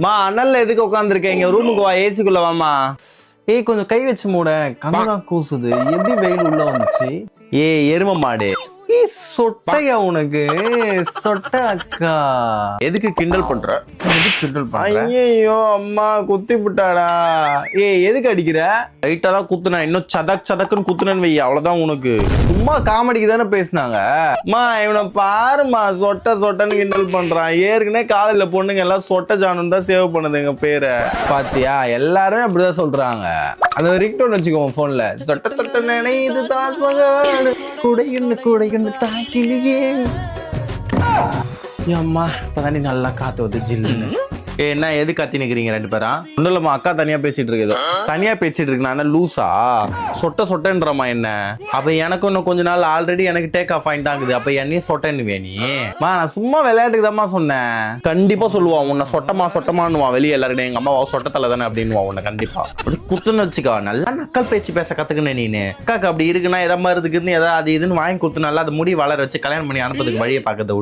மா அனல்ல எதுக்கு உட்காந்துருக்க? இங்க ரூமுக்கு வா, ஏசிக்குள்ள வாமா. ஏய் கொஞ்சம் கை வச்சு மூட, கண்ணா கூசுது. எப்படி வெயில் உள்ள வந்துச்சு? ஏய் எரும மாடு, ஏய் சொட்டையா உனக்கு? சொட்டை அக்கா. எதுக்கு கிண்டல் பண்ற? எதுக்கு கிண்டல் பண்ற? ஐயோ அம்மா குத்தி விட்டாடா. ஏய் எதுக்கு அடிக்கிற? லைட்டா தான் குத்துனா, இன்னும் சதக் சதக்குன்னு குத்துனேன்னு வை, அவ்வளவுதான் உனக்கு. சும்மா காமெடிக்கு தானே பேசினாங்க. அம்மா இவனை பாருமா, சொட்ட சொட்டன்னு கிண்டல் பண்றான். ஏற்கனவே காலையில பொண்ணுங்க எல்லாம் சொட்ட ஜானு தான் சேவ் பண்ணுது எங்க பேரை. பாத்தியா, எல்லாருமே அப்படிதான் சொல்றாங்க. அந்த ரிங்டோன் வச்சுக்கோ போன்ல, சொட்ட சொட்ட நினைது தாஸ்மகாடு குடையுன்னு குடையுன்னு தாக்கிலேயே. அம்மா இப்பதானே நல்லா காத்து வந்து ஜில்லுன்னு. என்ன எது கத்தி நிக்கிறீங்க ரெண்டு பேரா? ஒன்றும் இல்லம்மா, அக்கா தனியா பேசிட்டு இருக்குது. தனியா பேசிட்டு இருக்கு, நான் லூசா? சொட்ட சொட்டன்றமா என்ன? அப்ப எனக்கு இன்னும் கொஞ்ச நாள் ஆல்ரெடி எனக்கு டேக் ஆஃப் ஆயிட்டு தாங்குது. அப்ப என்னையும் சொட்டன்னு வேணிமா? நான் சும்மா விளையாட்டுக்கு தான்மா சொன்னேன். கண்டிப்பா சொல்லுவான் உன்னை சொட்டமா சொட்டமானுவான் வெளியே எல்லாருடைய. எங்க அம்மா சொட்டத்தலை தானே அப்படின்னு உன்னை கண்டிப்பா அப்படி குத்துன்னு வச்சுக்கா. நல்லா நக்கல் பேச்சு பேச கத்துக்கினேன் நீனு. அக்காக்கு அப்படி இருக்குன்னா எதா மாதிரி இருக்குன்னு ஏதாவது அது இதுன்னு வாங்கி கொடுத்து நல்லா அது முடி வளர வச்சு கல்யாணம் பண்ணி அனுப்புறதுக்கு வழியை பார்க்கறது.